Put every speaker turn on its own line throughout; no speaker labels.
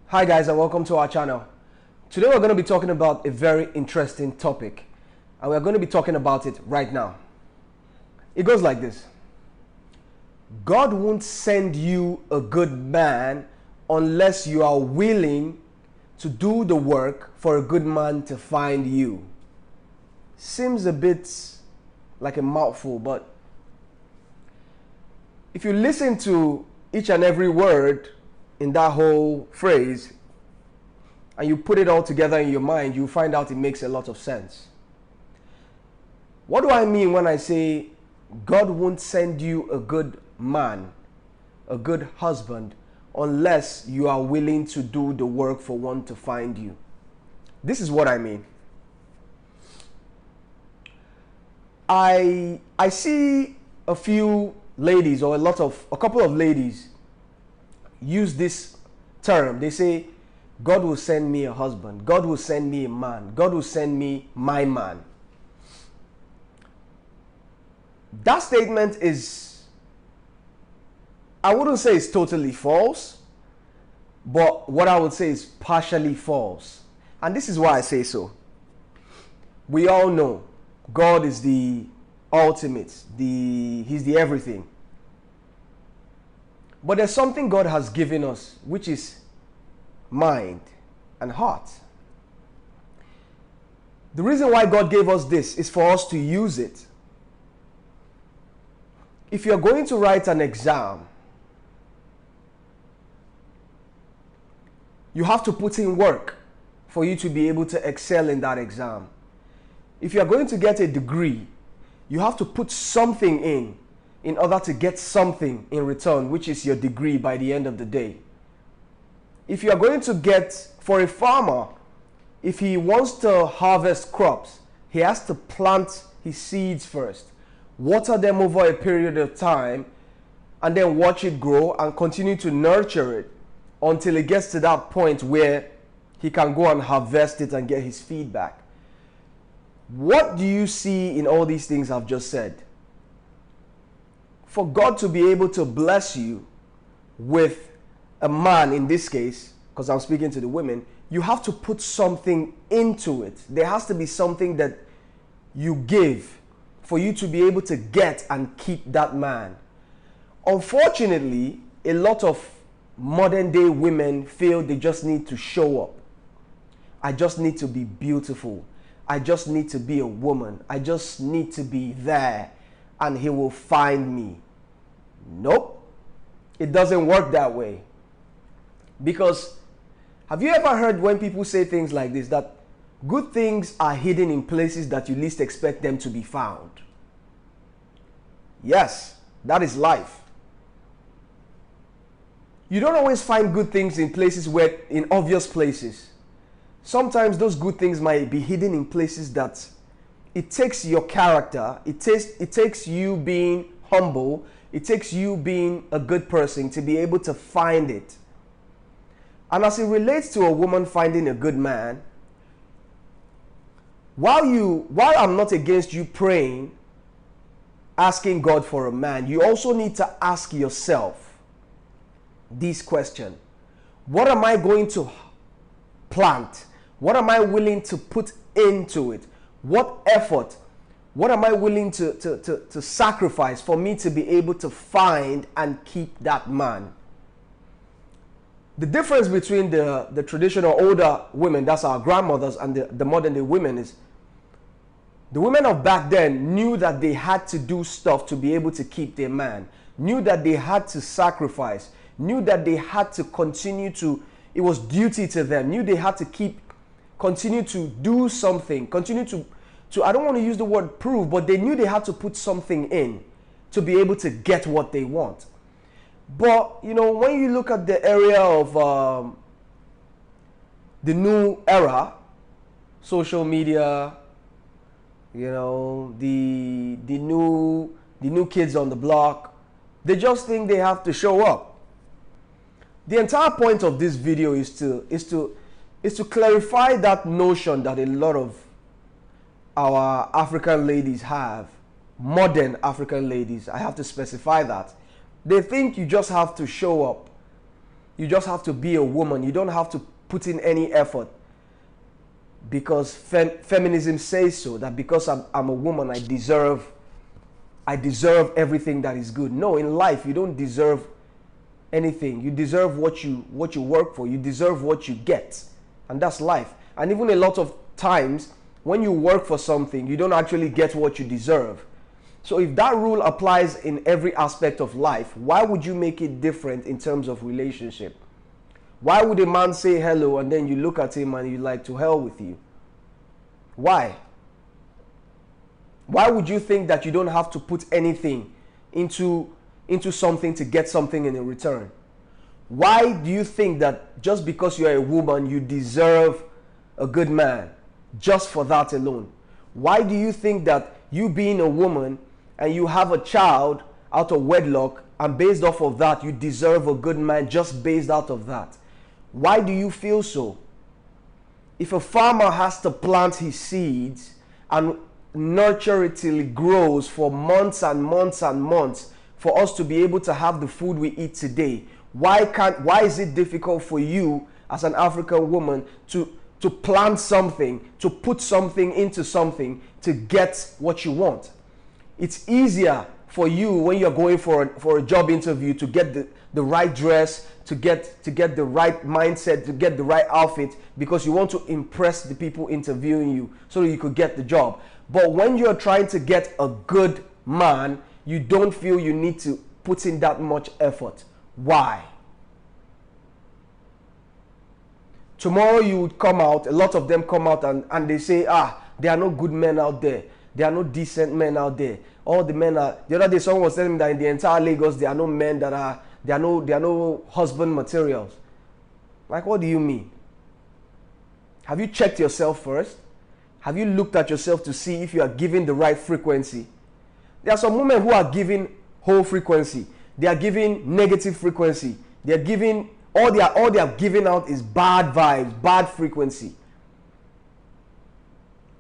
Hi guys, and welcome to our channel. Today we're going to be talking about a very interesting topic, and we're going to be talking about it right now. It goes like this: God won't send you a good man unless you are willing to do the work for a good man to find you. Seems a bit like a mouthful, but if you listen to each and every word in that whole phrase and you put it all together in your mind, you find out it makes a lot of sense. What do I mean when I say God won't send you a good man, a good husband, unless you are willing to do the work for one to find you? This is what I mean. I see a few ladies, or a couple of ladies use this term. They say, God will send me a husband, God will send me a man, God will send me my man. That statement is, I wouldn't say it's totally false, but what I would say is partially false. And this is why I say so. We all know God is the ultimate, He's the everything. But there's something God has given us, which is mind and heart. The reason why God gave us this is for us to use it. If you're going to write an exam, you have to put in work for you to be able to excel in that exam. If you're going to get a degree, you have to put something in order to get something in return, which is your degree by the end of the day. If you are going to get, for a farmer, if he wants to harvest crops, he has to plant his seeds first, water them over a period of time, and then watch it grow and continue to nurture it until it gets to that point where he can go and harvest it and get his feedback. What do you see in all these things I've just said? For God to be able to bless you with a man, in this case, because I'm speaking to the women, you have to put something into it. There has to be something that you give for you to be able to get and keep that man. Unfortunately, a lot of modern day women feel they just need to show up. I just need to be beautiful. I just need to be a woman. I just need to be there and he will find me. Nope. It doesn't work that way. Because have you ever heard when people say things like this, that good things are hidden in places that you least expect them to be found? Yes, that is life. You don't always find good things in places in obvious places. Sometimes those good things might be hidden in places that it takes your character, it takes you being humble, it takes you being a good person to be able to find it. And as it relates to a woman finding a good man, while I'm not against you praying, asking God for a man, you also need to ask yourself this question: what am I going to plant? What am I willing to put into it? What effort? What am I willing to sacrifice for me to be able to find and keep that man? The difference between the traditional older women, that's our grandmothers, and the modern day women is, the women of back then knew that they had to do stuff to be able to keep their man, knew that they had to sacrifice, knew that they had to continue to, it was duty to them, knew they had to continue to do something, continue to I don't want to use the word prove, but they knew they had to put something in to be able to get what they want. But, you know, when you look at the area of the new era, social media, you know, the new kids on the block, they just think they have to show up. The entire point of this video is to clarify that notion that a lot of our African ladies have, modern African ladies, I have to specify that. They think you just have to show up You just have to be a woman. You don't have to put in any effort. Because feminism says so, that because I'm a woman, I deserve everything that is good. No, in life you don't deserve anything. You deserve what you work for. You deserve what you get. And that's life. And even a lot of times when you work for something, you don't actually get what you deserve. So if that rule applies in every aspect of life, why would you make it different in terms of relationship? Why would a man say hello and then you look at him and you're like, to hell with you? Why? Why would you think that you don't have to put anything into something to get something in return? Why do you think that just because you're a woman, you deserve a good man just for that alone? Why do you think that you being a woman and you have a child out of wedlock and based off of that, you deserve a good man just based out of that? Why do you feel so? If a farmer has to plant his seeds and nurture it till it grows for months and months and months for us to be able to have the food we eat today, why is it difficult for you as an African woman to plant something, to put something into something to get what you want? It's easier for you when you're going for a job interview to get the right dress, to get the right mindset, to get the right outfit, because you want to impress the people interviewing you so that you could get the job. But when you're trying to get a good man, you don't feel you need to put in that much effort. Why? Tomorrow you would come out, a lot of them come out and they say, there are no good men out there. There are no decent men out there. All the men are... The other day someone was telling me that in the entire Lagos, there are no men that are... There are no husband materials. Like, what do you mean? Have you checked yourself first? Have you looked at yourself to see if you are giving the right frequency? There are some women who are giving whole frequency. They are giving negative frequency. They are giving... All they are giving out is bad vibes, bad frequency.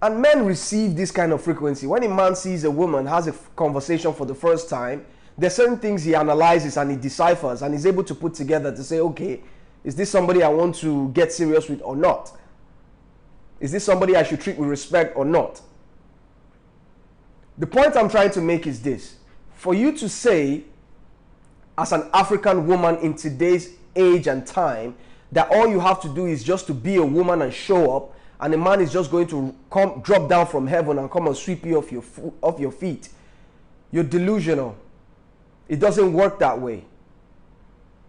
And men receive this kind of frequency. When a man sees a woman, has a conversation for the first time, there are certain things he analyzes and he deciphers and is able to put together to say, okay, is this somebody I want to get serious with or not? Is this somebody I should treat with respect or not? The point I'm trying to make is this. For you to say, as an African woman in today's age and time, that all you have to do is just to be a woman and show up, and a man is just going to drop down from heaven and come and sweep you off your feet. You're delusional. It doesn't work that way.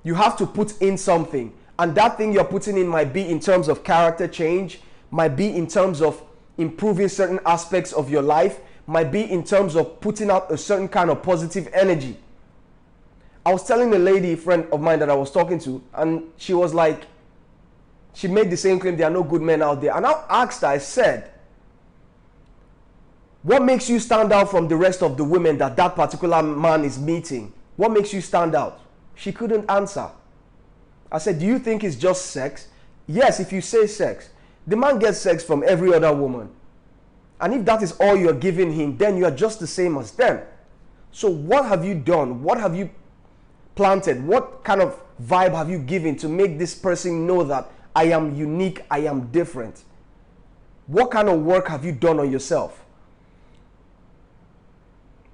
You have to put in something, and that thing you're putting in might be in terms of character change, might be in terms of improving certain aspects of your life, might be in terms of putting out a certain kind of positive energy. I was telling a lady, a friend of mine that I was talking to, and she was like, she made the same claim, there are no good men out there. And I asked her, I said, what makes you stand out from the rest of the women that particular man is meeting? What makes you stand out? She couldn't answer. I said, do you think it's just sex? Yes, if you say sex. The man gets sex from every other woman. And if that is all you're giving him, then you are just the same as them. So what have you done? What have you planted? What kind of vibe have you given to make this person know that I am unique, I am different? What kind of work have you done on yourself?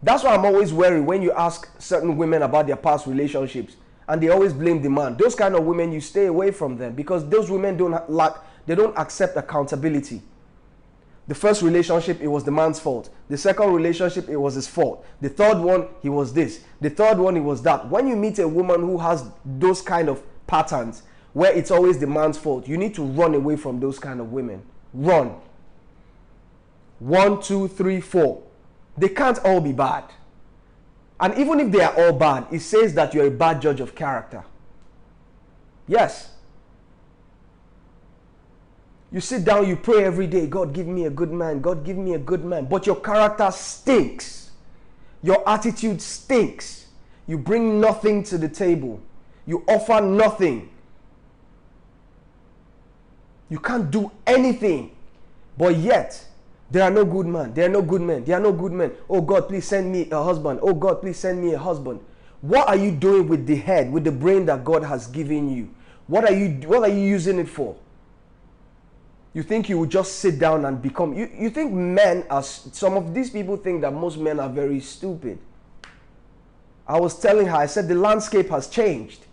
That's why I'm always wary when you ask certain women about their past relationships and they always blame the man. Those kind of women, you stay away from them, because those women don't accept accountability. The first relationship, it was the man's fault. The second relationship, it was his fault. The third one, he was this. The third one, it was that. When you meet a woman who has those kind of patterns where it's always the man's fault, you need to run away from those kind of women. Run. 1, 2, 3, 4. They can't all be bad. And even if they are all bad, it says that you're a bad judge of character. Yes. You sit down, you pray every day, God give me a good man, God give me a good man. But your character stinks. Your attitude stinks. You bring nothing to the table. You offer nothing. You can't do anything. But yet, there are no good men. There are no good men. There are no good men. Oh God, please send me a husband. Oh God, please send me a husband. What are you doing with the head, with the brain that God has given you? What are you using it for? You think you would just sit down and become, you think men are, some of these people think that most men are very stupid. I was telling her, I said the landscape has changed.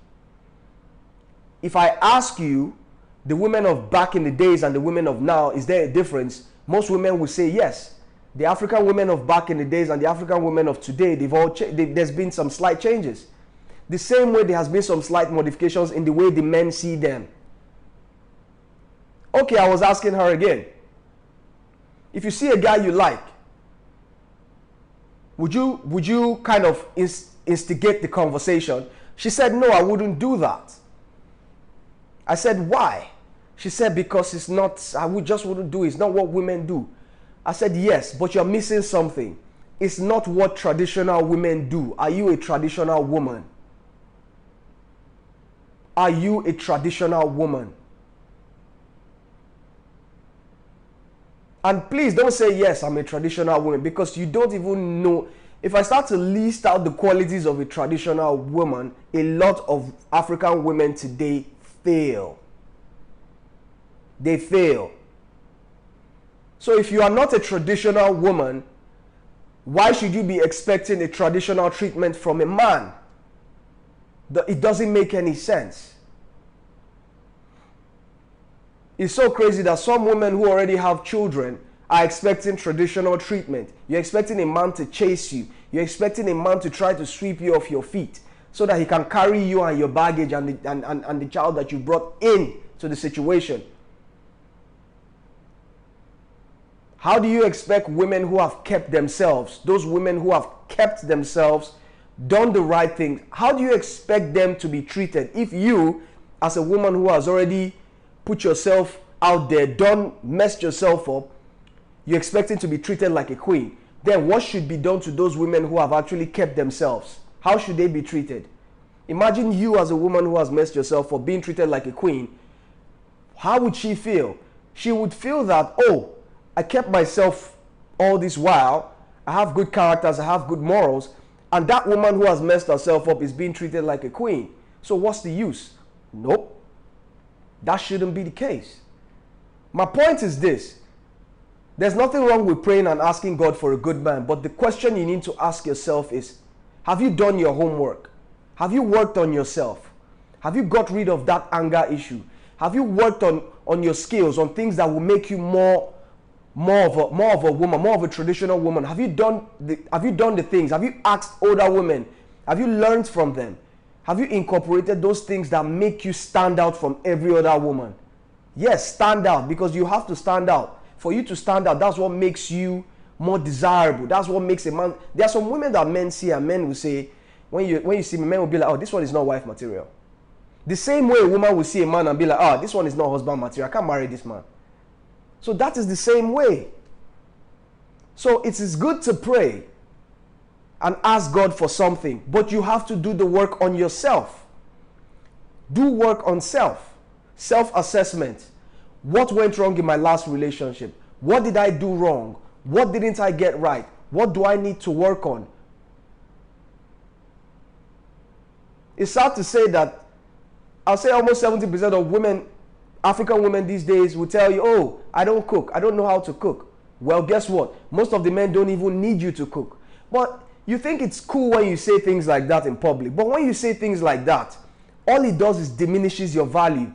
If I ask you, the women of back in the days and the women of now, is there a difference? Most women will say yes. The African women of back in the days and the African women of today, there's been some slight changes. The same way there has been some slight modifications in the way the men see them. Okay, I was asking her again. If you see a guy you like, would you kind of instigate the conversation? She said, no, I wouldn't do that. I said, why? She said, because it's not, just wouldn't do it. It's not what women do. I said, yes, but you're missing something. It's not what traditional women do. Are you a traditional woman? Are you a traditional woman? And please don't say, yes, I'm a traditional woman, because you don't even know. If I start to list out the qualities of a traditional woman, a lot of African women today fail. They fail. So if you are not a traditional woman, why should you be expecting a traditional treatment from a man? It doesn't make any sense. It's so crazy that some women who already have children are expecting traditional treatment. You're expecting a man to chase you. You're expecting a man to try to sweep you off your feet so that he can carry you and your baggage and the child that you brought in to the situation. How do you expect women who have kept themselves, those women who have kept themselves, done the right thing, how do you expect them to be treated if you, as a woman who has already put yourself out there, messed yourself up, you're expecting to be treated like a queen? Then what should be done to those women who have actually kept themselves? How should they be treated? Imagine you as a woman who has messed yourself up being treated like a queen. How would she feel? She would feel that, oh, I kept myself all this while, I have good characters, I have good morals, and that woman who has messed herself up is being treated like a queen. So what's the use? Nope. That shouldn't be the case. My point is this. There's nothing wrong with praying and asking God for a good man, but the question you need to ask yourself is, have you done your homework? Have you worked on yourself? Have you got rid of that anger issue? Have you worked on your skills, on things that will make you more of a woman, more of a traditional woman? Have you done the things? Have you asked older women? Have you learned from them? Have you incorporated those things that make you stand out from every other woman? Yes, stand out, because you have to stand out. For you to stand out, that's what makes you more desirable. That's what makes a man. There are some women that men see, and men will say, when you see me, men will be like, oh, this one is not wife material. The same way a woman will see a man and be like, oh, this one is not husband material. I can't marry this man. So that is the same way. So it is good to pray and ask God for something, but you have to do the work on yourself. Do work on self. Self-assessment. What went wrong in my last relationship? What did I do wrong? What didn't I get right? What do I need to work on? It's sad to say that I'll say almost 70% of women, African women these days, will tell you, oh, I don't cook. I don't know how to cook. Well, guess what? Most of the men don't even need you to cook. But you think it's cool when you say things like that in public. But when you say things like that, all it does is diminishes your value.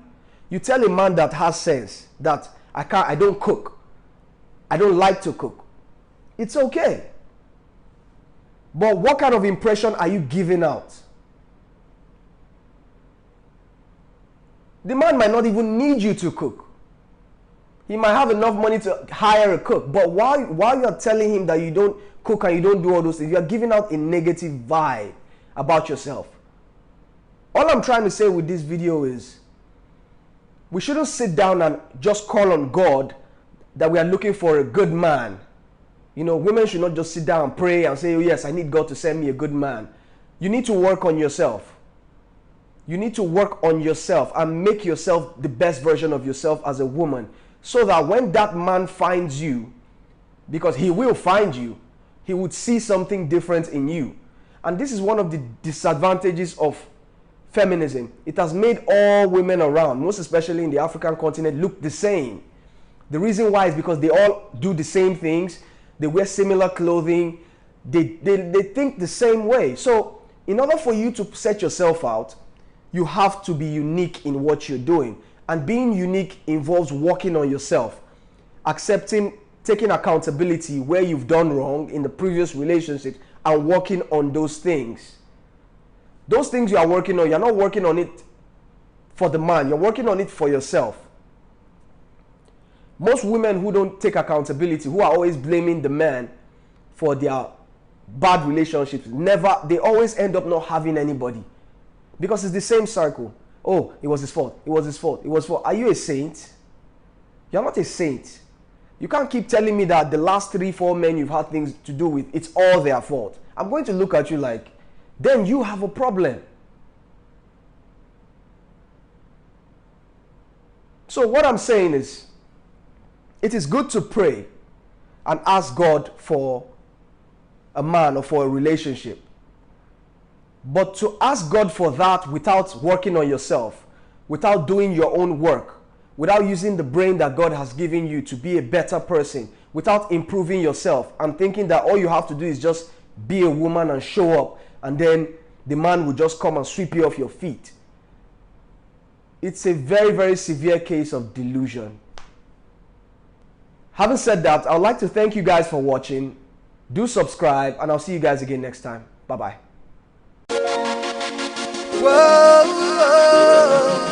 You tell a man that has sense that I don't cook. I don't like to cook. It's okay. But what kind of impression are you giving out? The man might not even need you to cook. He might have enough money to hire a cook. But while you're telling him that you don't cook and you don't do all those things, you're giving out a negative vibe about yourself. All I'm trying to say with this video is, we shouldn't sit down and just call on God that we are looking for a good man. You know, women should not just sit down and pray and say, oh yes, I need God to send me a good man. You need to work on yourself. You need to work on yourself and make yourself the best version of yourself as a woman, so that when that man finds you, because he will find you, he would see something different in you. And this is one of the disadvantages of feminism. It has made all women around, most especially in the African continent, look the same. The reason why is because they all do the same things. They wear similar clothing. They think the same way. So in order for you to set yourself out, you have to be unique in what you're doing. And being unique involves working on yourself, accepting, taking accountability where you've done wrong in the previous relationships and working on those things. Those things you are working on, you're not working on it for the man, you're working on it for yourself. Most women who don't take accountability, who are always blaming the man for their bad relationships, they always end up not having anybody. Because it's the same cycle. Oh, it was his fault, it was his fault, it was his fault. Are you a saint? You're not a saint. You can't keep telling me that the last 3-4 men you've had things to do with, it's all their fault. I'm going to look at you like, then you have a problem. So what I'm saying is, it is good to pray and ask God for a man or for a relationship. But to ask God for that without working on yourself, without doing your own work, without using the brain that God has given you to be a better person, without improving yourself and thinking that all you have to do is just be a woman and show up, and then the man will just come and sweep you off your feet. It's a very, very severe case of delusion. Having said that, I'd like to thank you guys for watching. Do subscribe, and I'll see you guys again next time. Bye-bye. Whoa, whoa.